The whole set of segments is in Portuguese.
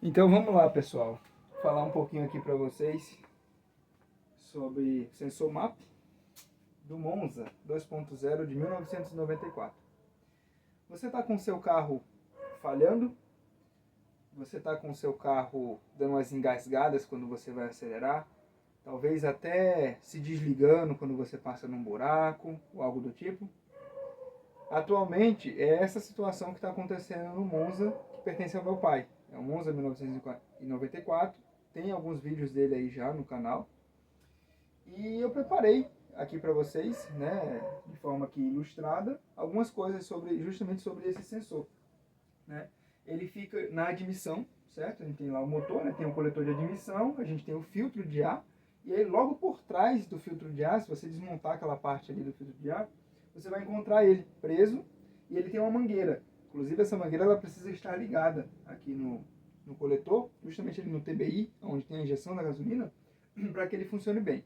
Então vamos lá, pessoal, falar um pouquinho aqui para vocês sobre o sensor MAP do Monza 2.0 de 1994. Você está com seu carro falhando? Você está com seu carro dando umas engasgadas quando você vai acelerar? Talvez até se desligando quando você passa num buraco ou algo do tipo? Atualmente é essa situação que está acontecendo no Monza, que pertence ao meu pai. É um Monza 1994, tem alguns vídeos dele aí já no canal. E eu preparei aqui para vocês, né, de forma aqui ilustrada, algumas coisas justamente sobre esse sensor, né? Ele fica na admissão, certo? A gente tem lá o motor, né, tem o coletor de admissão, a gente tem o filtro de ar, e aí logo por trás do filtro de ar, se você desmontar aquela parte ali do filtro de ar, você vai encontrar ele preso, e ele tem uma mangueira. Inclusive essa mangueira ela precisa estar ligada aqui no coletor, justamente ali no TBI, onde tem a injeção da gasolina, para que ele funcione bem.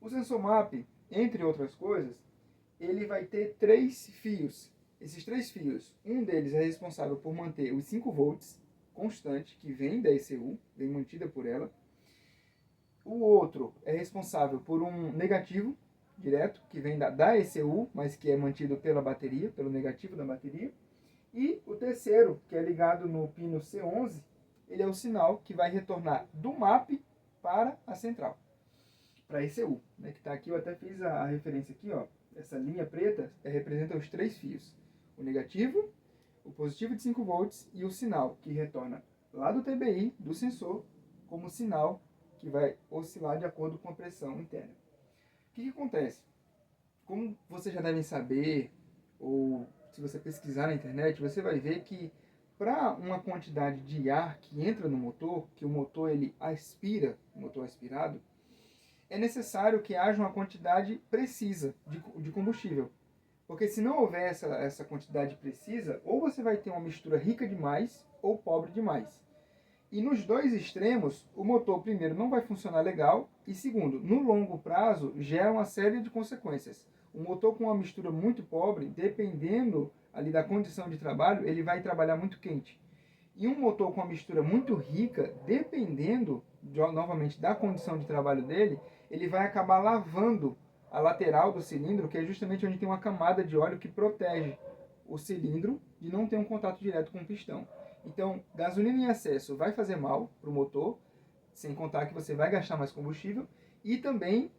O sensor MAP, entre outras coisas, ele vai ter 3 fios. Esses 3 fios, um deles é responsável por manter os 5 volts constante, que vem da ECU, vem mantida por ela. O outro é responsável por um negativo direto, que vem da ECU, mas que é mantido pela bateria, pelo negativo da bateria. E o terceiro, que é ligado no pino C11, ele é o sinal que vai retornar do MAP para a central, para a ECU, né, que está aqui. Eu até fiz a referência aqui, ó. Essa linha preta representa os 3 fios: o negativo, o positivo de 5 volts e o sinal que retorna lá do TBI, do sensor, como sinal que vai oscilar de acordo com a pressão interna. O que acontece? Como vocês já devem saber, ou se você pesquisar na internet, você vai ver que para uma quantidade de ar que entra no motor, que o motor ele aspira, o motor aspirado, é necessário que haja uma quantidade precisa de combustível. Porque se não houver essa quantidade precisa, ou você vai ter uma mistura rica demais ou pobre demais. E nos dois extremos, o motor, primeiro, não vai funcionar legal, e segundo, no longo prazo, gera uma série de consequências. O motor com uma mistura muito pobre, dependendo ali da condição de trabalho, ele vai trabalhar muito quente. E um motor com uma mistura muito rica, dependendo novamente da condição de trabalho dele, ele vai acabar lavando a lateral do cilindro, que é justamente onde tem uma camada de óleo que protege o cilindro de não ter um contato direto com o pistão. Então, gasolina em excesso vai fazer mal para o motor, sem contar que você vai gastar mais combustível, e também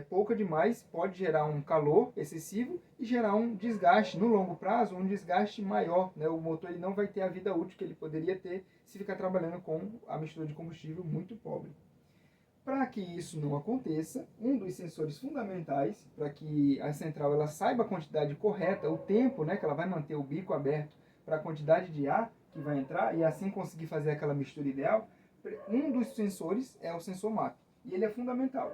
pouca demais pode gerar um calor excessivo e gerar um desgaste no longo prazo, um desgaste maior, né? O motor ele não vai ter a vida útil que ele poderia ter se ficar trabalhando com a mistura de combustível muito pobre. Para que isso não aconteça, um dos sensores fundamentais para que a central ela saiba a quantidade correta, o tempo, né, que ela vai manter o bico aberto para a quantidade de ar que vai entrar e assim conseguir fazer aquela mistura ideal, um dos sensores é o sensor MAP e ele é fundamental.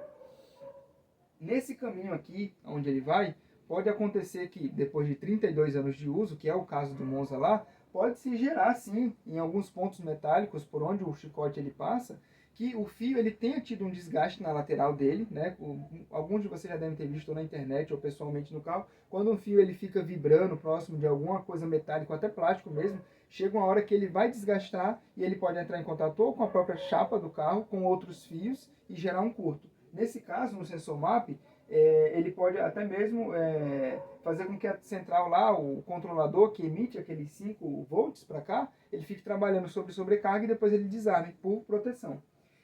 Nesse caminho aqui, onde ele vai, pode acontecer que depois de 32 anos de uso, que é o caso do Monza lá, pode se gerar sim, em alguns pontos metálicos por onde o chicote ele passa, que o fio ele tenha tido um desgaste na lateral dele, né? Alguns de vocês já devem ter visto na internet ou pessoalmente no carro, quando um fio ele fica vibrando próximo de alguma coisa metálica, ou até plástico mesmo, chega uma hora que ele vai desgastar e ele pode entrar em contato ou com a própria chapa do carro, com outros fios e gerar um curto. Nesse caso, no sensor MAP, ele pode até mesmo fazer com que a central lá, o controlador que emite aqueles 5 volts para cá, ele fique trabalhando sobre sobrecarga e depois ele desarme por proteção.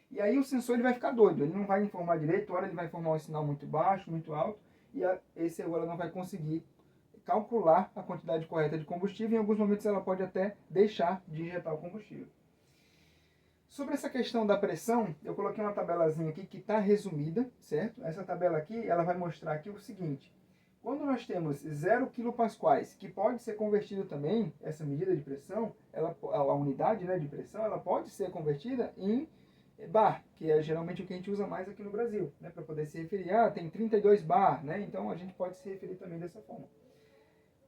E aí o sensor ele vai ficar doido, ele não vai informar direito, hora ele vai informar um sinal muito baixo, muito alto, e esse ela não vai conseguir calcular a quantidade correta de combustível, e em alguns momentos ela pode até deixar de injetar o combustível. Sobre essa questão da pressão, eu coloquei uma tabelazinha aqui que está resumida, certo? Essa tabela aqui, ela vai mostrar aqui o seguinte: quando nós temos 0 kPa, que pode ser convertido também, essa medida de pressão, a unidade, né, de pressão, ela pode ser convertida em bar, que é geralmente o que a gente usa mais aqui no Brasil, né, para poder se referir, tem 32 bar, né, então a gente pode se referir também dessa forma.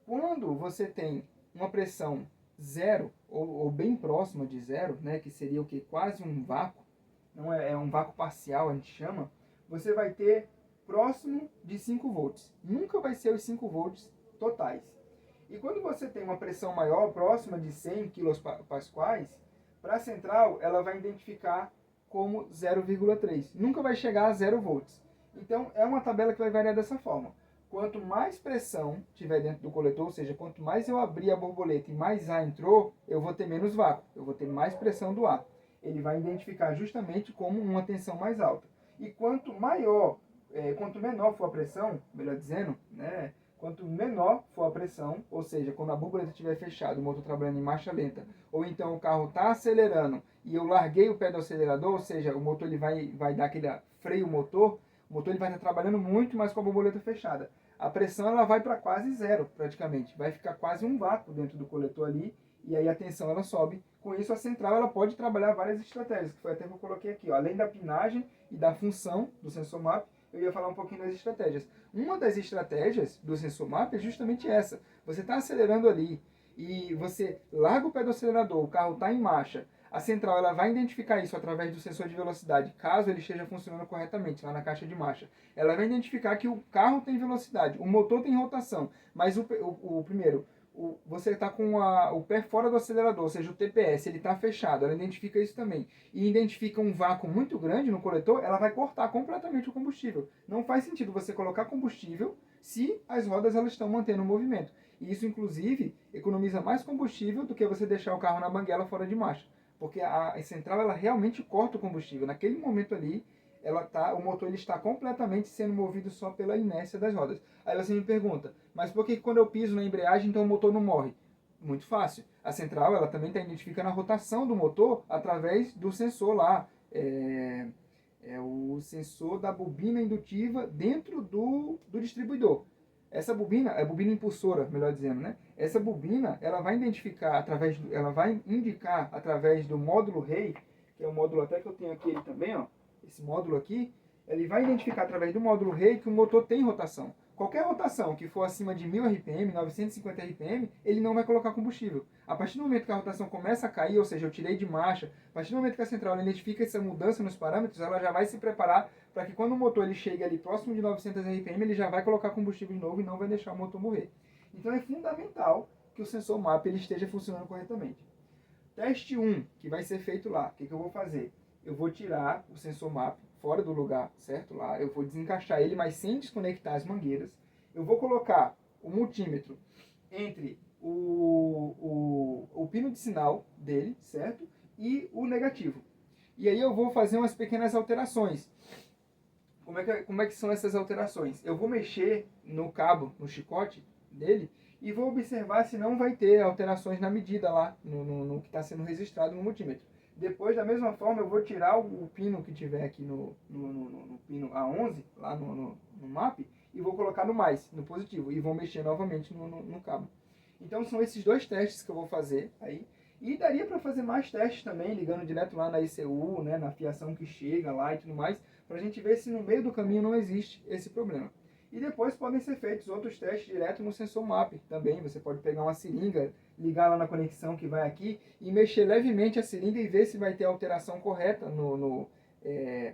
Quando você tem uma pressão zero, ou bem próxima de zero, né, que seria o que? Quase um vácuo, não é um vácuo parcial, a gente chama, você vai ter próximo de 5 volts. Nunca vai ser os 5 volts totais. E quando você tem uma pressão maior, próxima de 100 kPa, Para a central, ela vai identificar como 0,3. Nunca vai chegar a 0 volts. Então, é uma tabela que vai variar dessa forma. Quanto mais pressão tiver dentro do coletor, ou seja, quanto mais eu abrir a borboleta e mais ar entrou, eu vou ter menos vácuo, eu vou ter mais pressão do ar. Ele vai identificar justamente como uma tensão mais alta. E quanto menor for a pressão, melhor dizendo, né, quanto menor for a pressão, ou seja, quando a borboleta estiver fechada, o motor trabalhando em marcha lenta, ou então o carro está acelerando e eu larguei o pé do acelerador, ou seja, o motor ele vai dar aquele freio motor, o motor ele vai estar trabalhando muito mais com a borboleta fechada. A pressão ela vai para quase zero, praticamente. Vai ficar quase um vácuo dentro do coletor ali, e aí a tensão ela sobe. Com isso, a central ela pode trabalhar várias estratégias, que foi até que eu coloquei aqui. Ó. Além da pinagem e da função do sensor MAP, eu ia falar um pouquinho das estratégias. Uma das estratégias do sensor MAP é justamente essa. Você está acelerando ali e você larga o pé do acelerador, o carro está em marcha. A central ela vai identificar isso através do sensor de velocidade, caso ele esteja funcionando corretamente lá na caixa de marcha. Ela vai identificar que o carro tem velocidade, o motor tem rotação, mas você está com o pé fora do acelerador, ou seja, o TPS, ele está fechado, ela identifica isso também. E identifica um vácuo muito grande no coletor, ela vai cortar completamente o combustível. Não faz sentido você colocar combustível se as rodas elas estão mantendo o movimento. E isso, inclusive, economiza mais combustível do que você deixar o carro na banguela fora de marcha. Porque a central ela realmente corta o combustível. Naquele momento ali, o motor ele está completamente sendo movido só pela inércia das rodas. Aí você me pergunta, mas por que quando eu piso na embreagem, então o motor não morre? Muito fácil. A central ela também está identificando a rotação do motor através do sensor lá. É o sensor da bobina indutiva dentro do distribuidor. Essa bobina, é a bobina impulsora, melhor dizendo, né? Essa bobina, ela vai indicar através do módulo REI, que é um módulo até que eu tenho aqui ele também, ó. Esse módulo aqui, ele vai identificar através do módulo REI que o motor tem rotação. Qualquer rotação que for acima de 1000 RPM, 950 RPM, ele não vai colocar combustível. A partir do momento que a rotação começa a cair, ou seja, eu tirei de marcha, a partir do momento que a central identifica essa mudança nos parâmetros, ela já vai se preparar para que quando o motor ele chegue ali próximo de 900 RPM, ele já vai colocar combustível de novo e não vai deixar o motor morrer. Então é fundamental que o sensor MAP ele esteja funcionando corretamente. Teste 1, que vai ser feito lá. O que eu vou fazer? Eu vou tirar o sensor MAP fora do lugar, certo? Lá, eu vou desencaixar ele, mas sem desconectar as mangueiras. Eu vou colocar o multímetro entre o pino de sinal dele, certo? E o negativo. E aí eu vou fazer umas pequenas alterações. Como é que são essas alterações? Eu vou mexer no cabo, no chicote dele, e vou observar se não vai ter alterações na medida lá, no que está sendo registrado no multímetro. Depois, da mesma forma, eu vou tirar o pino que tiver aqui no pino A11, lá no MAP, e vou colocar no mais, no positivo, e vou mexer novamente no cabo. Então são esses dois testes que eu vou fazer aí. E daria para fazer mais testes também, ligando direto lá na ECU, né, na fiação que chega lá e tudo mais, para a gente ver se no meio do caminho não existe esse problema. E depois podem ser feitos outros testes direto no sensor MAP também. Você pode pegar uma seringa, ligar lá na conexão que vai aqui e mexer levemente a seringa e ver se vai ter a alteração correta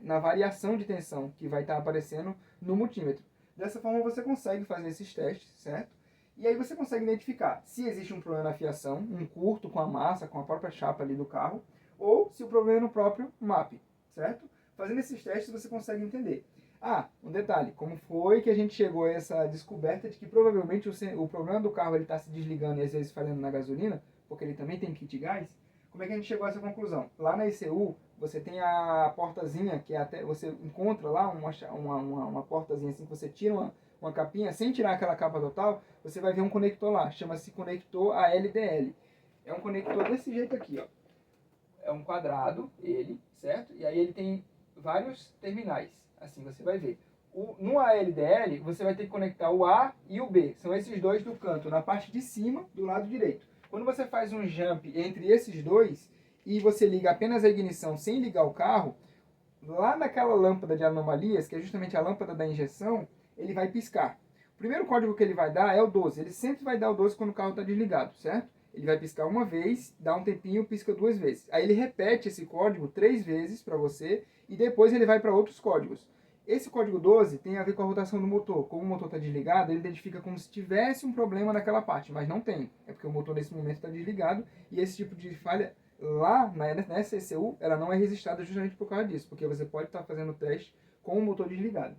na variação de tensão que vai estar aparecendo no multímetro. Dessa forma você consegue fazer esses testes, certo? E aí você consegue identificar se existe um problema na fiação, um curto com a massa, com a própria chapa ali do carro, ou se o problema é no próprio MAP, certo? Fazendo esses testes você consegue entender. Ah, um detalhe, como foi que a gente chegou a essa descoberta de que provavelmente o problema do carro está se desligando e às vezes falhando na gasolina, porque ele também tem kit gás? Como é que a gente chegou a essa conclusão? Lá na ECU, você tem a portazinha, que até você encontra lá uma portazinha assim, que você tira uma capinha, sem tirar aquela capa total, você vai ver um conector lá, chama-se conector ALDL. É um conector desse jeito aqui, ó. É um quadrado, ele, certo? E aí ele tem vários terminais, assim você vai ver. No ALDL, você vai ter que conectar o A e o B, são esses dois do canto, na parte de cima, do lado direito. Quando você faz um jump entre esses dois, e você liga apenas a ignição sem ligar o carro, lá naquela lâmpada de anomalias, que é justamente a lâmpada da injeção, ele vai piscar. O primeiro código que ele vai dar é o 12. Ele sempre vai dar o 12 quando o carro está desligado, certo? Ele vai piscar uma vez, dá um tempinho, pisca duas vezes. Aí ele repete esse código 3 vezes para você e depois ele vai para outros códigos. Esse código 12 tem a ver com a rotação do motor. Como o motor está desligado, ele identifica como se tivesse um problema naquela parte, mas não tem. É porque o motor nesse momento está desligado e esse tipo de falha Lá, nessa ECU, ela não é registrada justamente por causa disso, porque você pode estar fazendo o teste com o motor desligado.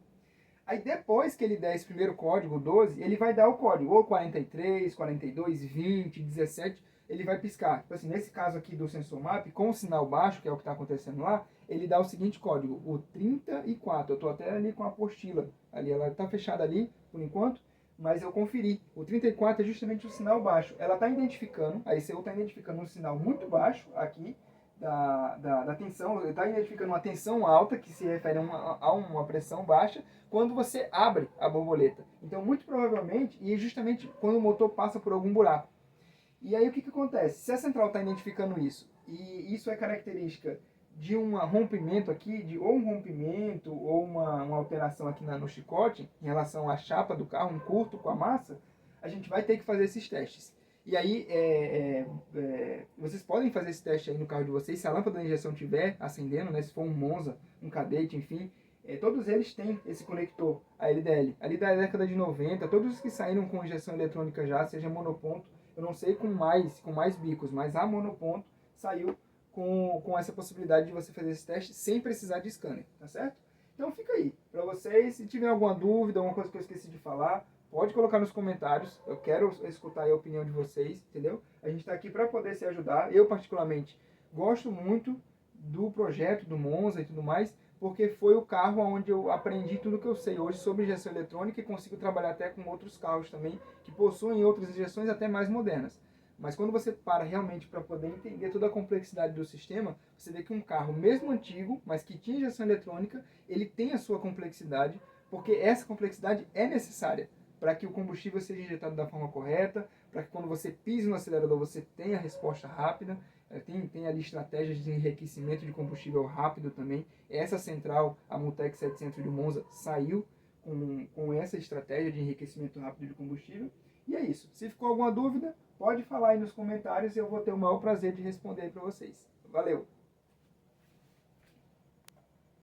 Aí depois que ele der esse primeiro código, 12, ele vai dar o código, ou 43, 42, 20, 17, ele vai piscar. Tipo assim, nesse caso aqui do sensor MAP, com o sinal baixo, que é o que está acontecendo lá, ele dá o seguinte código, o 34. Eu estou até ali com a apostila, ali, ela está fechada ali, por enquanto, mas eu conferi. O 34 é justamente o sinal baixo. Ela está identificando, a ECU está identificando um sinal muito baixo aqui, da tensão, ele está identificando uma tensão alta, que se refere a uma pressão baixa, quando você abre a borboleta. Então, muito provavelmente, e justamente quando o motor passa por algum buraco. E aí, o que acontece? Se a central está identificando isso, e isso é característica de um rompimento aqui, ou um rompimento, ou uma alteração aqui no chicote, em relação à chapa do carro, um curto com a massa, a gente vai ter que fazer esses testes. E aí, vocês podem fazer esse teste aí no carro de vocês, se a lâmpada da injeção estiver acendendo, né, se for um Monza, um Cadete, enfim, todos eles têm esse conector, a LDL. Ali da década de 90, todos os que saíram com injeção eletrônica já, seja monoponto, eu não sei com mais bicos, mas a monoponto saiu com essa possibilidade de você fazer esse teste sem precisar de scanner, tá certo? Então fica aí, para vocês, se tiver alguma dúvida, alguma coisa que eu esqueci de falar, pode colocar nos comentários, eu quero escutar a opinião de vocês, entendeu? A gente está aqui para poder se ajudar, eu particularmente gosto muito do projeto do Monza e tudo mais, porque foi o carro onde eu aprendi tudo que eu sei hoje sobre injeção eletrônica e consigo trabalhar até com outros carros também que possuem outras injeções até mais modernas. Mas quando você para realmente para poder entender toda a complexidade do sistema, você vê que um carro, mesmo antigo, mas que tinha injeção eletrônica, ele tem a sua complexidade, porque essa complexidade é necessária para que o combustível seja injetado da forma correta, para que quando você pise no acelerador você tenha a resposta rápida. Tem ali estratégias de enriquecimento de combustível rápido também. Essa central, a Multec 700 de Monza, saiu com essa estratégia de enriquecimento rápido de combustível. E é isso. Se ficou alguma dúvida, pode falar aí nos comentários e eu vou ter o maior prazer de responder aí para vocês. Valeu!